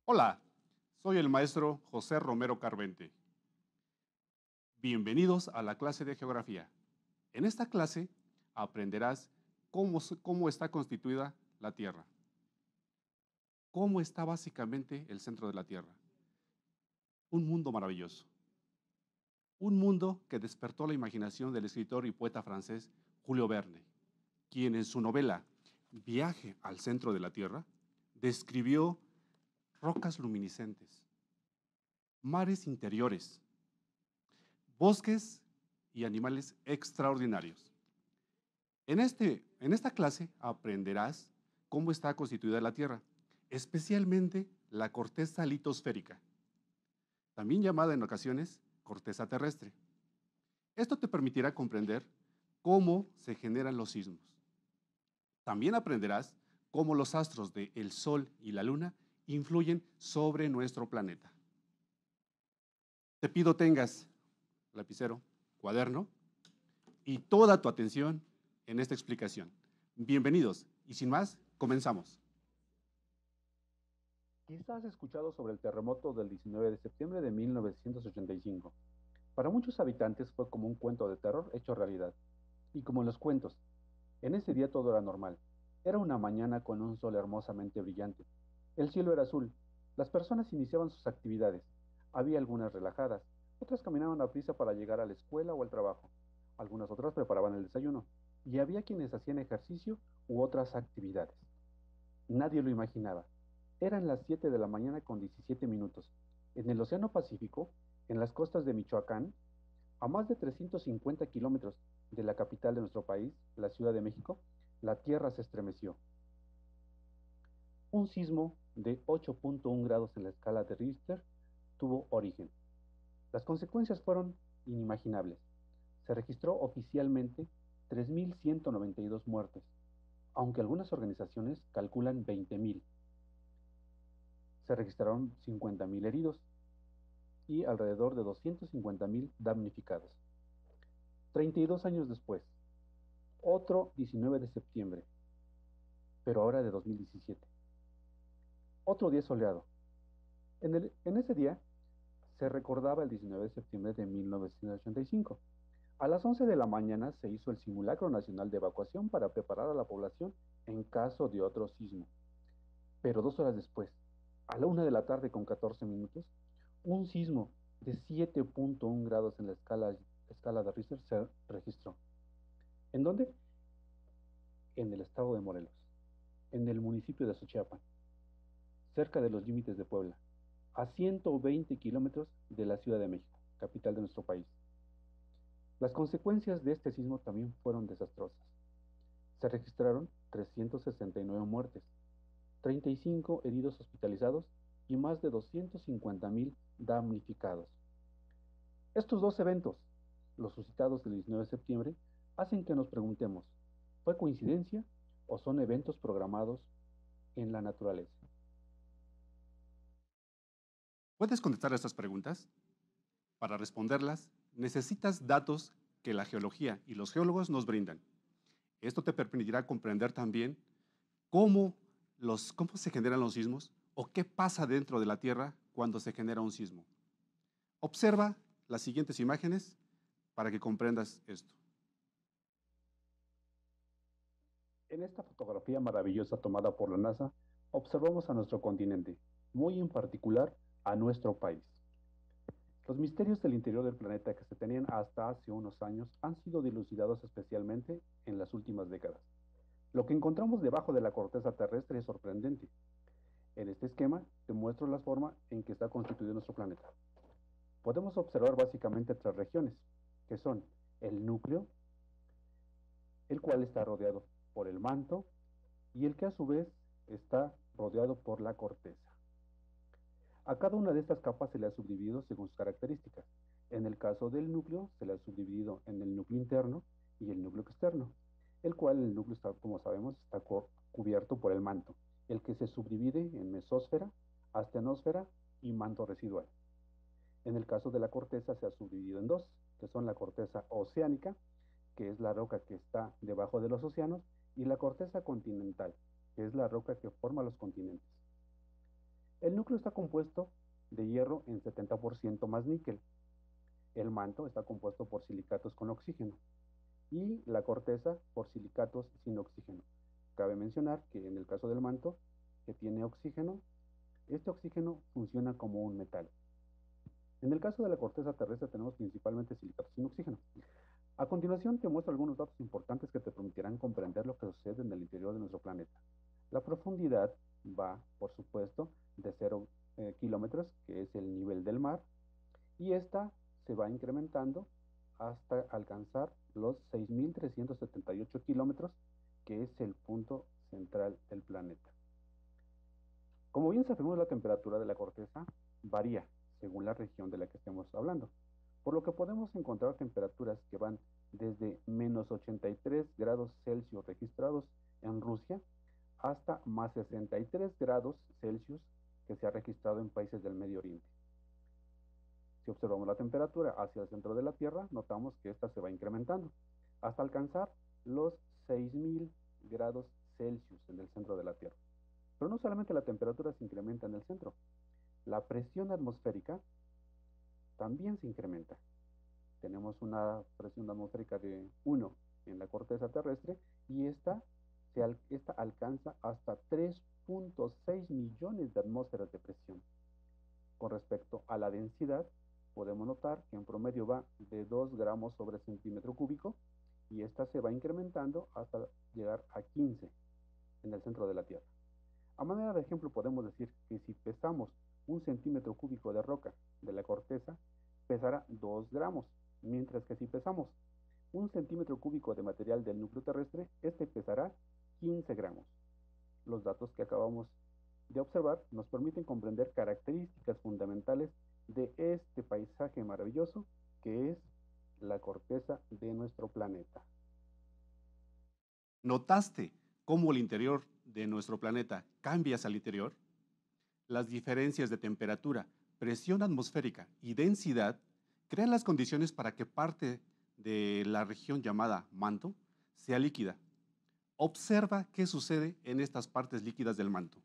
Hola, soy el maestro José Romero Carvente. Bienvenidos a la clase de geografía. En esta clase aprenderás cómo está constituida la Tierra, cómo está básicamente el centro de la Tierra. Un mundo maravilloso, un mundo que despertó la imaginación del escritor y poeta francés Julio Verne, quien en su novela Viaje al centro de la Tierra describió rocas luminiscentes, mares interiores, bosques y animales extraordinarios. En esta clase aprenderás cómo está constituida la Tierra, especialmente la corteza litosférica, también llamada en ocasiones corteza terrestre. Esto te permitirá comprender cómo se generan los sismos. También aprenderás cómo los astros del Sol y la Luna influyen sobre nuestro planeta. Te pido tengas lapicero, cuaderno y toda tu atención en esta explicación. Bienvenidos y sin más, comenzamos. Quizás has escuchado sobre el terremoto del 19 de septiembre de 1985. Para muchos habitantes fue como un cuento de terror hecho realidad. Y como en los cuentos, en ese día todo era normal. Era una mañana con un sol hermosamente brillante. El cielo era azul. Las personas iniciaban sus actividades. Había algunas relajadas, otras caminaban a prisa para llegar a la escuela o al trabajo. Algunas otras preparaban el desayuno. Y había quienes hacían ejercicio u otras actividades. Nadie lo imaginaba. Eran las 7 de la mañana con 17 minutos. En el Océano Pacífico, en las costas de Michoacán, a más de 350 kilómetros de la capital de nuestro país, la Ciudad de México, la Tierra se estremeció. Un sismo de 8.1 grados en la escala de Richter tuvo origen. Las consecuencias fueron inimaginables. Se registró oficialmente 3.192 muertes, aunque algunas organizaciones calculan 20.000. Se registraron 50.000 heridos y alrededor de 250.000 damnificados. 32 años después, otro 19 de septiembre, pero ahora de 2017. Otro día soleado. En ese día se recordaba el 19 de septiembre de 1985. A las 11 de la mañana se hizo el simulacro nacional de evacuación para preparar a la población en caso de otro sismo. Pero 2 horas después, a la 1 de la tarde con 14 minutos, un sismo de 7.1 grados en la escala de Richter se registró. ¿En dónde? En el estado de Morelos, en el municipio de Xochiapan, cerca de los límites de Puebla, a 120 kilómetros de la Ciudad de México, capital de nuestro país. Las consecuencias de este sismo también fueron desastrosas. Se registraron 369 muertes, 35 heridos hospitalizados y más de 250.000 damnificados. Estos dos eventos, los suscitados el 19 de septiembre, hacen que nos preguntemos, ¿fue coincidencia o son eventos programados en la naturaleza? ¿Puedes contestar a estas preguntas? Para responderlas, necesitas datos que la geología y los geólogos nos brindan. Esto te permitirá comprender también cómo, cómo se generan los sismos o qué pasa dentro de la Tierra cuando se genera un sismo. Observa las siguientes imágenes para que comprendas esto. En esta fotografía maravillosa tomada por la NASA, observamos a nuestro continente, muy en particular a nuestro país. Los misterios del interior del planeta que se tenían hasta hace unos años han sido dilucidados especialmente en las últimas décadas. Lo que encontramos debajo de la corteza terrestre es sorprendente. En este esquema te muestro la forma en que está constituido nuestro planeta. Podemos observar básicamente tres regiones, que son el núcleo, el cual está rodeado por el manto y el que a su vez está rodeado por la corteza. A cada una de estas capas se le ha subdividido según sus características. En el caso del núcleo, se le ha subdividido en el núcleo interno y el núcleo externo, el cual el núcleo está, como sabemos, está cubierto por el manto, el que se subdivide en mesósfera, astenosfera y manto residual. En el caso de la corteza se ha subdividido en dos, que son la corteza oceánica, que es la roca que está debajo de los océanos, y la corteza continental, que es la roca que forma los continentes. El núcleo está compuesto de hierro en 70% más níquel. El manto está compuesto por silicatos con oxígeno y la corteza por silicatos sin oxígeno. Cabe mencionar que en el caso del manto, que tiene oxígeno, este oxígeno funciona como un metal. En el caso de la corteza terrestre tenemos principalmente silicatos sin oxígeno. A continuación te muestro algunos datos importantes que te permitirán comprender lo que sucede en el interior de nuestro planeta. La profundidad va, por supuesto, de 0 kilómetros, que es el nivel del mar, y esta se va incrementando hasta alcanzar los 6.378 kilómetros, que es el punto central del planeta. Como bien sabemos, la temperatura de la corteza varía según la región de la que estemos hablando, por lo que podemos encontrar temperaturas que van desde menos 83 grados Celsius registrados en Rusia hasta más 63 grados Celsius que se ha registrado en países del Medio Oriente. Si observamos la temperatura hacia el centro de la Tierra, notamos que esta se va incrementando hasta alcanzar los 6.000 grados Celsius en el centro de la Tierra. Pero no solamente la temperatura se incrementa en el centro, la presión atmosférica también se incrementa. Tenemos una presión atmosférica de 1 en la corteza terrestre y esta alcanza hasta 3.6 millones de atmósferas de presión. Con respecto a la densidad, podemos notar que en promedio va de 2 gramos sobre centímetro cúbico y esta se va incrementando hasta llegar a 15 en el centro de la Tierra. A manera de ejemplo, podemos decir que si pesamos un centímetro cúbico de roca de la corteza, pesará 2 gramos, mientras que si pesamos un centímetro cúbico de material del núcleo terrestre, este pesará 15 gramos. Los datos que acabamos de observar nos permiten comprender características fundamentales de este paisaje maravilloso que es la corteza de nuestro planeta. ¿Notaste cómo el interior de nuestro planeta cambia hacia el interior? Las diferencias de temperatura, presión atmosférica y densidad crean las condiciones para que parte de la región llamada manto sea líquida. Observa qué sucede en estas partes líquidas del manto.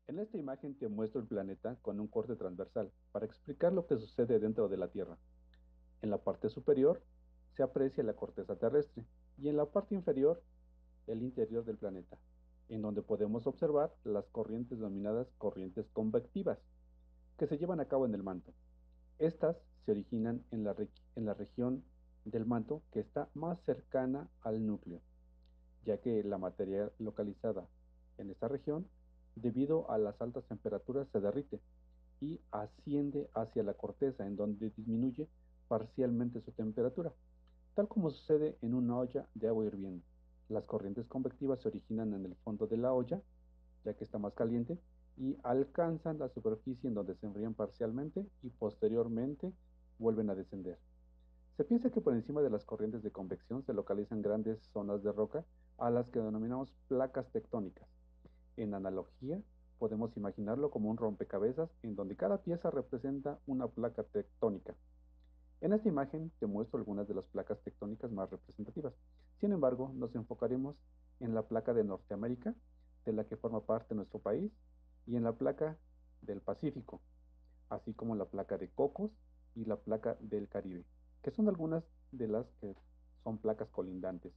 En esta imagen te muestro el planeta con un corte transversal para explicar lo que sucede dentro de la Tierra. En la parte superior se aprecia la corteza terrestre y en la parte inferior el interior del planeta, en donde podemos observar las corrientes denominadas corrientes convectivas que se llevan a cabo en el manto. Estas se originan en la región del manto que está más cercana al núcleo, ya que la materia localizada en esta región, debido a las altas temperaturas, se derrite y asciende hacia la corteza, en donde disminuye parcialmente su temperatura, tal como sucede en una olla de agua hirviendo. Las corrientes convectivas se originan en el fondo de la olla, ya que está más caliente, y alcanzan la superficie en donde se enfrían parcialmente y posteriormente vuelven a descender. Se piensa que por encima de las corrientes de convección se localizan grandes zonas de roca a las que denominamos placas tectónicas. En analogía, podemos imaginarlo como un rompecabezas en donde cada pieza representa una placa tectónica. En esta imagen te muestro algunas de las placas tectónicas más representativas. Sin embargo, nos enfocaremos en la placa de Norteamérica, de la que forma parte nuestro país, y en la placa del Pacífico, así como la placa de Cocos y la placa del Caribe, que son algunas de las que son placas colindantes.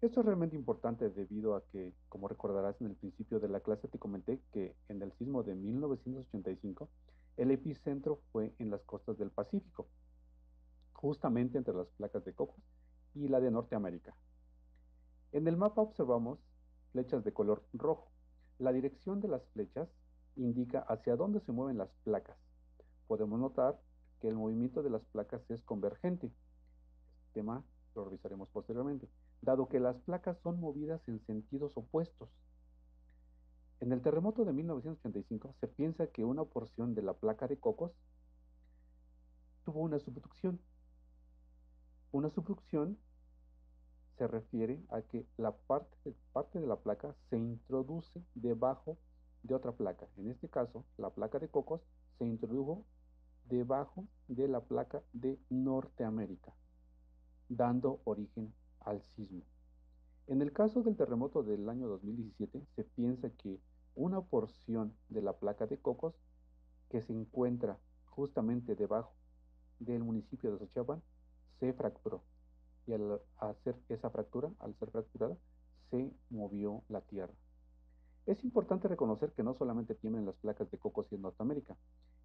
Esto es realmente importante debido a que, como recordarás en el principio de la clase, te comenté que en el sismo de 1985, el epicentro fue en las costas del Pacífico, justamente entre las placas de Cocos y la de Norteamérica. En el mapa observamos flechas de color rojo. La dirección de las flechas indica hacia dónde se mueven las placas. Podemos notar que el movimiento de las placas es convergente. Este tema lo revisaremos posteriormente, dado que las placas son movidas en sentidos opuestos. En el terremoto de 1985 se piensa que una porción de la placa de Cocos tuvo una subducción. Una subducción se refiere a que la parte de la placa se introduce debajo de otra placa. En este caso, la placa de Cocos se introdujo debajo de la placa de Norteamérica, dando origen al sismo. En el caso del terremoto del año 2017, se piensa que una porción de la placa de Cocos que se encuentra justamente debajo del municipio de Xochiapan se fracturó. Y al hacer esa fractura, al ser fracturada, se movió la tierra. Es importante reconocer que no solamente tiemblan las placas de Cocos en Norteamérica.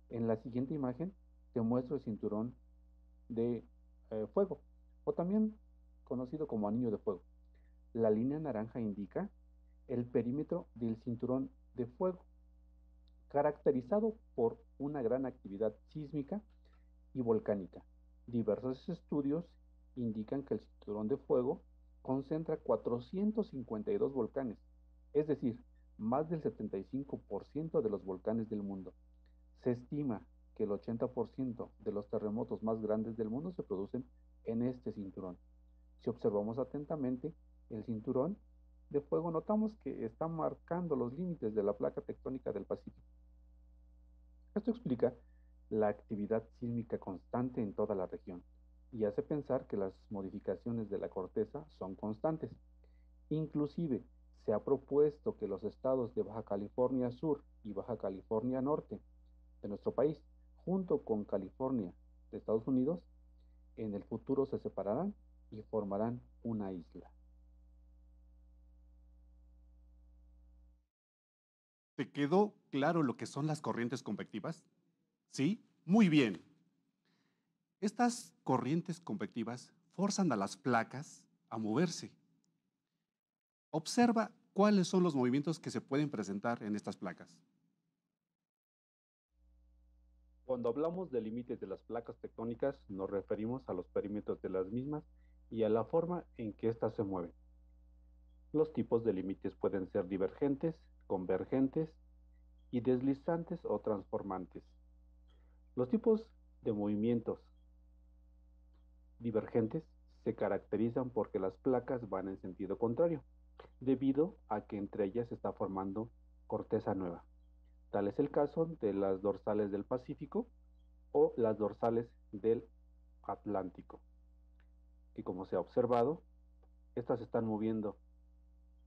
En la siguiente imagen te muestro el cinturón de fuego, o también conocido como anillo de fuego. La línea naranja indica el perímetro del cinturón de fuego, caracterizado por una gran actividad sísmica y volcánica. Diversos estudios indican que el cinturón de fuego concentra 452 volcanes, es decir, más del 75% de los volcanes del mundo. Se estima que el 80% de los terremotos más grandes del mundo se producen en este cinturón. Si observamos atentamente el cinturón de fuego, notamos que está marcando los límites de la placa tectónica del Pacífico. Esto explica la actividad sísmica constante en toda la región y hace pensar que las modificaciones de la corteza son constantes. Inclusive, se ha propuesto que los estados de Baja California Sur y Baja California Norte de nuestro país, junto con California de Estados Unidos, en el futuro se separarán y formarán una isla. ¿Te quedó claro lo que son las corrientes convectivas? ¿Sí? Muy bien. Estas corrientes convectivas forzan a las placas a moverse. Observa cuáles son los movimientos que se pueden presentar en estas placas. Cuando hablamos de límites de las placas tectónicas, nos referimos a los perímetros de las mismas y a la forma en que éstas se mueven. Los tipos de límites pueden ser divergentes, convergentes y deslizantes o transformantes. Los tipos de movimientos divergentes se caracterizan porque las placas van en sentido contrario, debido a que entre ellas se está formando corteza nueva. Tal es el caso de las dorsales del Pacífico o las dorsales del Atlántico, que como se ha observado, estas se están moviendo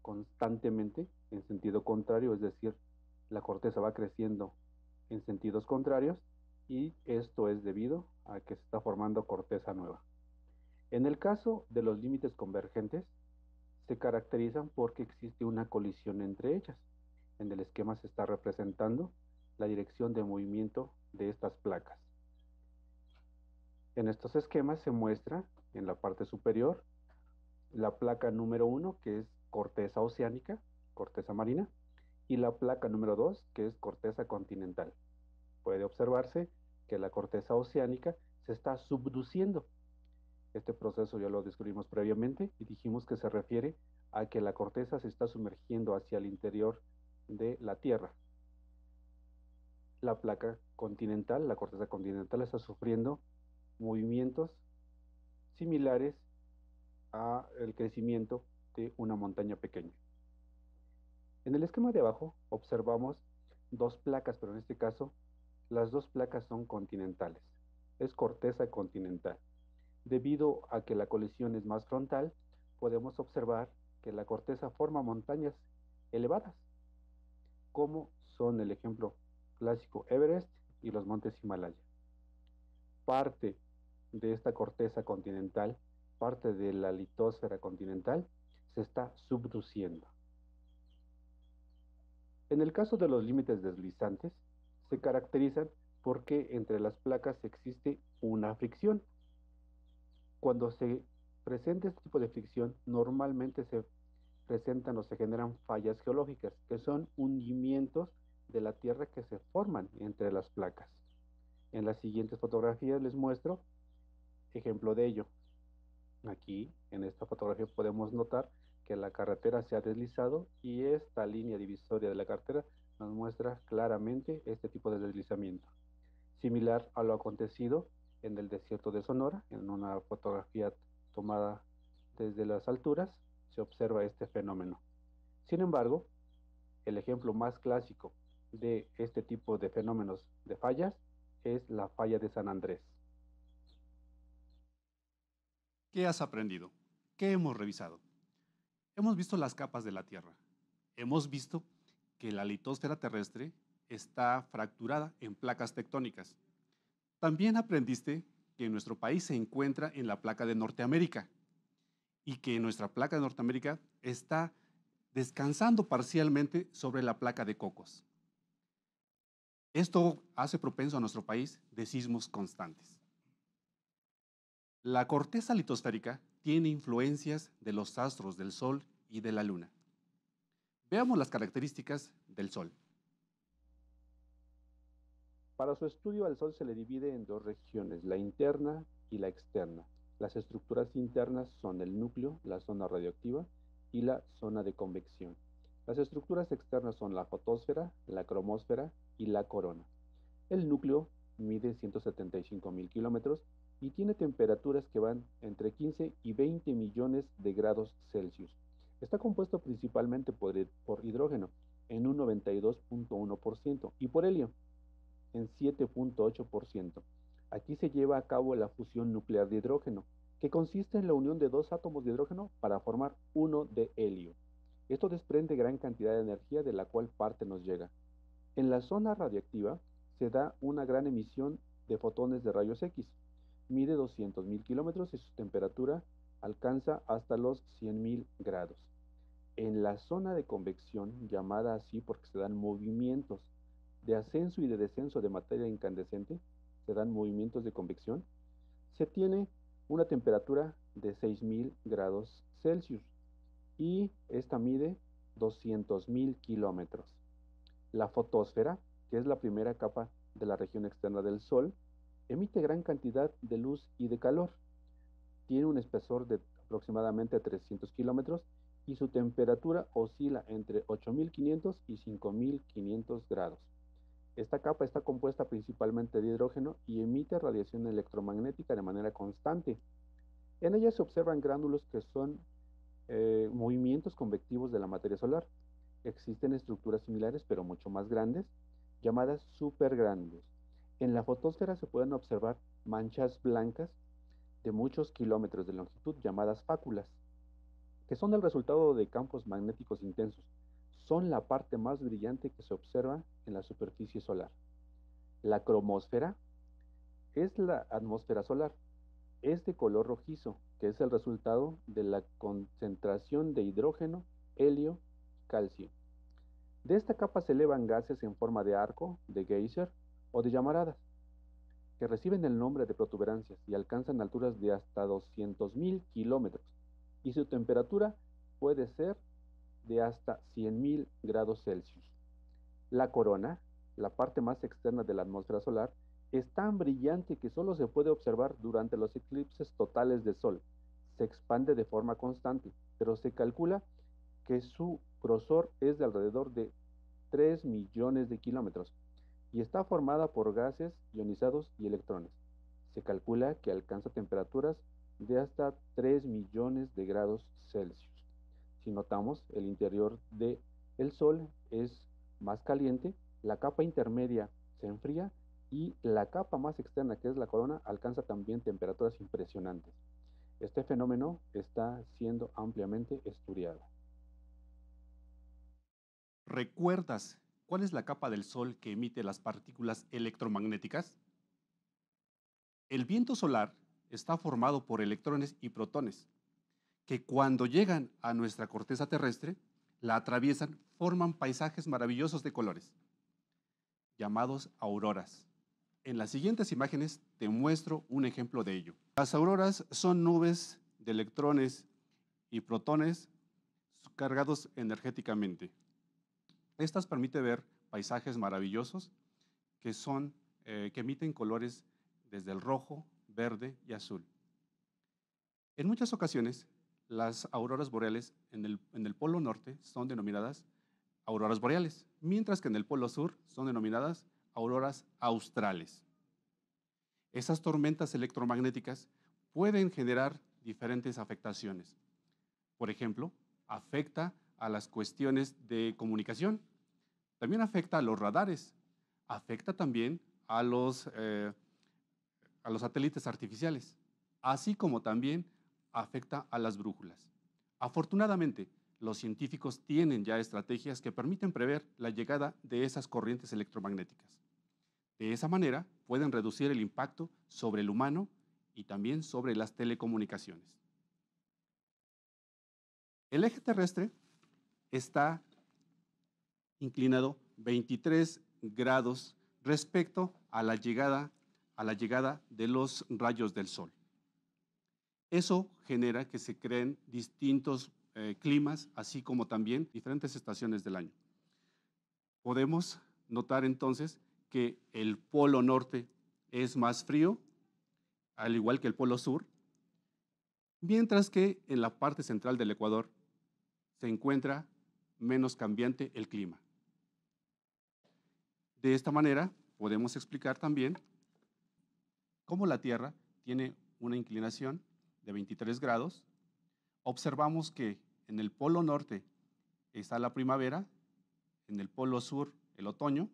constantemente en sentido contrario, es decir, la corteza va creciendo en sentidos contrarios y esto es debido a que se está formando corteza nueva. En el caso de los límites convergentes, se caracterizan porque existe una colisión entre ellas. En el esquema se está representando la dirección de movimiento de estas placas. En estos esquemas se muestra en la parte superior la placa número 1, que es corteza oceánica, corteza marina, y la placa número 2, que es corteza continental. Puede observarse que la corteza oceánica se está subduciendo. Este proceso ya lo describimos previamente y dijimos que se refiere a que la corteza se está sumergiendo hacia el interior de la Tierra. La placa continental, la corteza continental, está sufriendo movimientos similares al crecimiento de una montaña pequeña. En el esquema de abajo observamos dos placas, pero en este caso las dos placas son continentales. Es corteza continental. Debido a que la colisión es más frontal, podemos observar que la corteza forma montañas elevadas, como son el ejemplo clásico Everest y los montes Himalaya. Parte de esta corteza continental, parte de la litosfera continental, se está subduciendo. En el caso de los límites deslizantes, se caracterizan porque entre las placas existe una fricción. Cuando se presenta este tipo de fricción, normalmente se presentan o se generan fallas geológicas, que son hundimientos de la tierra que se forman entre las placas. En las siguientes fotografías les muestro ejemplo de ello. Aquí, en esta fotografía, podemos notar que la carretera se ha deslizado y esta línea divisoria de la carretera nos muestra claramente este tipo de deslizamiento. Similar a lo acontecido en el desierto de Sonora, en una fotografía tomada desde las alturas, se observa este fenómeno. Sin embargo, el ejemplo más clásico de este tipo de fenómenos de fallas es la falla de San Andrés. ¿Qué has aprendido? ¿Qué hemos revisado? Hemos visto las capas de la Tierra. Hemos visto que la litosfera terrestre está fracturada en placas tectónicas. También aprendiste que nuestro país se encuentra en la placa de Norteamérica y que nuestra placa de Norteamérica está descansando parcialmente sobre la placa de Cocos. Esto hace propenso a nuestro país de sismos constantes. La corteza litosférica tiene influencias de los astros del Sol y de la Luna. Veamos las características del Sol. Para su estudio al Sol se le divide en dos regiones, la interna y la externa. Las estructuras internas son el núcleo, la zona radioactiva y la zona de convección. Las estructuras externas son la fotosfera, la cromósfera y la corona. El núcleo mide 175.000 kilómetros y tiene temperaturas que van entre 15 y 20 millones de grados Celsius. Está compuesto principalmente por hidrógeno en un 92.1% y por helio en 7.8%. Aquí se lleva a cabo la fusión nuclear de hidrógeno, que consiste en la unión de dos átomos de hidrógeno para formar uno de helio. Esto desprende gran cantidad de energía de la cual parte nos llega. En la zona radiactiva se da una gran emisión de fotones de rayos X. Mide 200.000 kilómetros y su temperatura alcanza hasta los 100.000 grados. En la zona de convección, llamada así porque se dan movimientos de ascenso y de descenso de materia incandescente, se dan movimientos de convección, se tiene una temperatura de 6.000 grados Celsius y esta mide 200.000 kilómetros. La fotosfera, que es la primera capa de la región externa del Sol, emite gran cantidad de luz y de calor. Tiene un espesor de aproximadamente 300 kilómetros y su temperatura oscila entre 8.500 y 5.500 grados. Esta capa está compuesta principalmente de hidrógeno y emite radiación electromagnética de manera constante. En ella se observan gránulos que son movimientos convectivos de la materia solar. Existen estructuras similares, pero mucho más grandes, llamadas supergránulos. En la fotosfera se pueden observar manchas blancas de muchos kilómetros de longitud, llamadas fáculas, que son el resultado de campos magnéticos intensos. Son la parte más brillante que se observa en la superficie solar. La cromósfera es la atmósfera solar. Es de color rojizo, que es el resultado de la concentración de hidrógeno, helio y calcio. De esta capa se elevan gases en forma de arco, de geyser o de llamaradas, que reciben el nombre de protuberancias y alcanzan alturas de hasta 200.000 kilómetros, y su temperatura puede ser de hasta 100.000 grados Celsius. La corona, la parte más externa de la atmósfera solar, es tan brillante que solo se puede observar durante los eclipses totales de Sol. Se expande de forma constante, pero se calcula que su grosor es de alrededor de 3 millones de kilómetros y está formada por gases ionizados y electrones. Se calcula que alcanza temperaturas de hasta 3 millones de grados Celsius. Si notamos, el interior del Sol es más caliente, la capa intermedia se enfría y la capa más externa, que es la corona, alcanza también temperaturas impresionantes. Este fenómeno está siendo ampliamente estudiado. ¿Recuerdas cuál es la capa del Sol que emite las partículas electromagnéticas? El viento solar está formado por electrones y protones, que cuando llegan a nuestra corteza terrestre, la atraviesan, forman paisajes maravillosos de colores, llamados auroras. En las siguientes imágenes te muestro un ejemplo de ello. Las auroras son nubes de electrones y protones cargados energéticamente. Estas permiten ver paisajes maravillosos que emiten colores desde el rojo, verde y azul. En muchas ocasiones, las auroras boreales en el polo norte son denominadas auroras boreales, mientras que en el polo sur son denominadas auroras australes. Esas tormentas electromagnéticas pueden generar diferentes afectaciones. Por ejemplo, afecta a las cuestiones de comunicación, también afecta a los radares, afecta también a los satélites artificiales, así como también afecta a las brújulas. Afortunadamente, los científicos tienen ya estrategias que permiten prever la llegada de esas corrientes electromagnéticas. De esa manera, pueden reducir el impacto sobre el humano y también sobre las telecomunicaciones. El eje terrestre está inclinado 23 grados respecto a la llegada de los rayos del Sol. Eso genera que se creen distintos climas, así como también diferentes estaciones del año. Podemos notar entonces que el polo norte es más frío, al igual que el polo sur, mientras que en la parte central del Ecuador se encuentra menos cambiante el clima. De esta manera, podemos explicar también cómo la Tierra tiene una inclinación de 23 grados. Observamos que en el polo norte está la primavera, en el polo sur el otoño.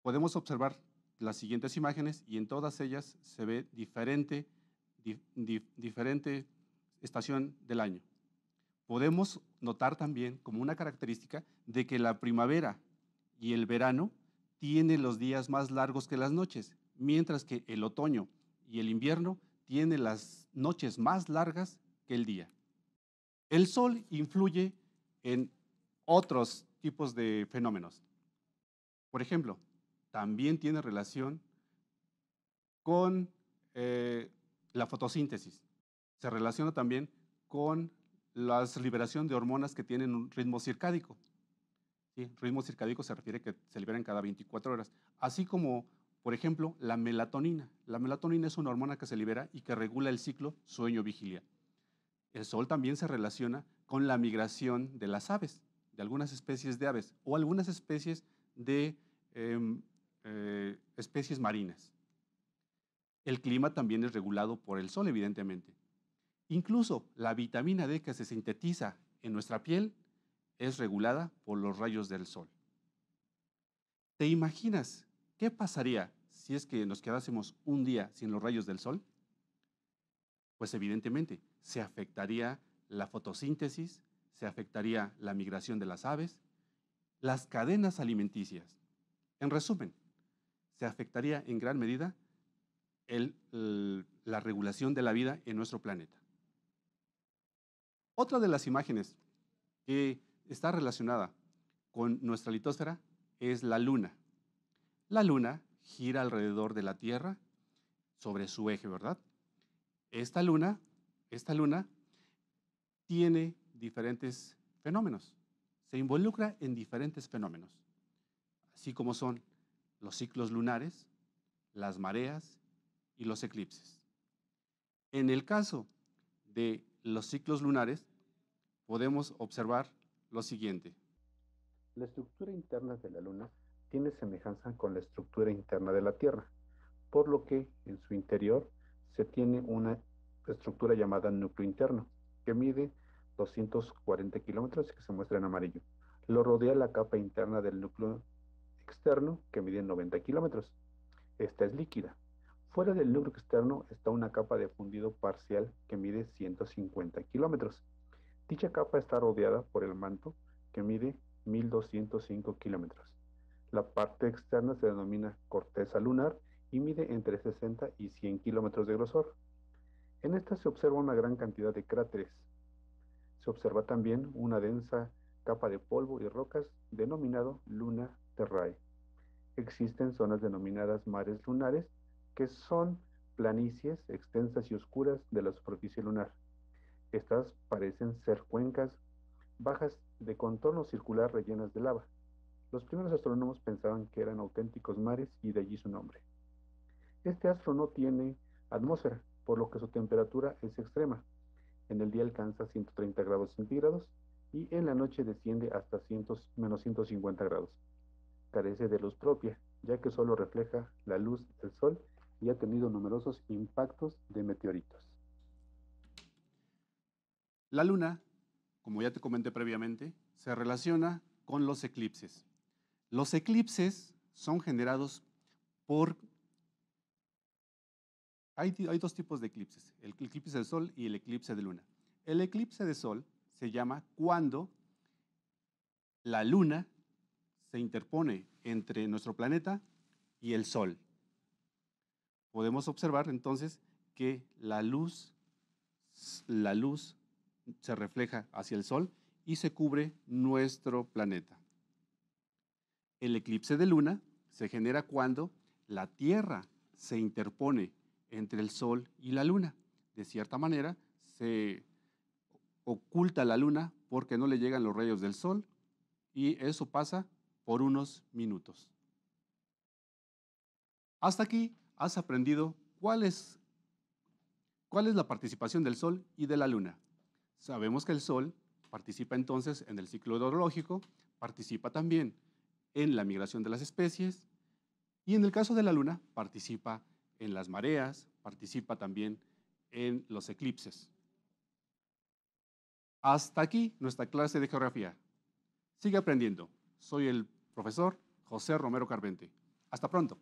Podemos observar las siguientes imágenes y en todas ellas se ve diferente estación del año. Podemos notar también como una característica de que la primavera y el verano tienen los días más largos que las noches, mientras que el otoño y el invierno tienen las noches más largas que el día. El Sol influye en otros tipos de fenómenos. Por ejemplo, también tiene relación con la fotosíntesis. Se relaciona también con la liberación de hormonas que tienen un ritmo circádico. ¿Sí? Ritmo circádico se refiere a que se liberan cada 24 horas. Así como, por ejemplo, la melatonina. La melatonina es una hormona que se libera y que regula el ciclo sueño-vigilia. El Sol también se relaciona con la migración de las aves, de algunas especies de aves o algunas especies de especies marinas. El clima también es regulado por el Sol, evidentemente. Incluso la vitamina D que se sintetiza en nuestra piel es regulada por los rayos del Sol. ¿Te imaginas qué pasaría si es que nos quedásemos un día sin los rayos del Sol? Pues evidentemente se afectaría la fotosíntesis, se afectaría la migración de las aves, las cadenas alimenticias. En resumen, se afectaría en gran medida la regulación de la vida en nuestro planeta. Otra de las imágenes que está relacionada con nuestra litosfera es la Luna. La Luna gira alrededor de la Tierra sobre su eje, ¿verdad? Esta luna tiene diferentes fenómenos, se involucra en diferentes fenómenos, así como son los ciclos lunares, las mareas y los eclipses. En el caso de los ciclos lunares, podemos observar lo siguiente. La estructura interna de la Luna tiene semejanza con la estructura interna de la Tierra, por lo que en su interior se tiene una estructura llamada núcleo interno, que mide 240 kilómetros y que se muestra en amarillo. Lo rodea la capa interna del núcleo externo, que mide 90 kilómetros. Esta es líquida. Fuera del núcleo externo está una capa de fundido parcial que mide 150 kilómetros. Dicha capa está rodeada por el manto, que mide 1205 kilómetros. La parte externa se denomina corteza lunar y mide entre 60 y 100 kilómetros de grosor. En esta se observa una gran cantidad de cráteres. Se observa también una densa capa de polvo y rocas denominado Luna Terrae. Existen zonas denominadas mares lunares, que son planicies extensas y oscuras de la superficie lunar. Estas parecen ser cuencas bajas de contorno circular rellenas de lava. Los primeros astrónomos pensaban que eran auténticos mares y de allí su nombre. Este astro no tiene atmósfera, por lo que su temperatura es extrema. En el día alcanza 130 grados centígrados y en la noche desciende hasta menos 150 grados. Carece de luz propia, ya que solo refleja la luz del Sol y ha tenido numerosos impactos de meteoritos. La Luna, como ya te comenté previamente, se relaciona con los eclipses. Los eclipses son generados por... Hay dos tipos de eclipses, el eclipse de Sol y el eclipse de Luna. El eclipse de Sol se llama cuando la luna se interpone entre nuestro planeta y el Sol. Podemos observar entonces que la luz se refleja hacia el Sol y se cubre nuestro planeta. El eclipse de luna se genera cuando la Tierra se interpone entre el Sol y la luna. De cierta manera, se oculta la luna porque no le llegan los rayos del Sol y eso pasa por unos minutos. Hasta aquí has aprendido cuál es la participación del Sol y de la Luna. Sabemos que el Sol participa entonces en el ciclo hidrológico, participa también en la migración de las especies y en el caso de la Luna participa en las mareas, participa también en los eclipses. Hasta aquí nuestra clase de geografía. Sigue aprendiendo. Soy el profesor José Romero Carpente. Hasta pronto.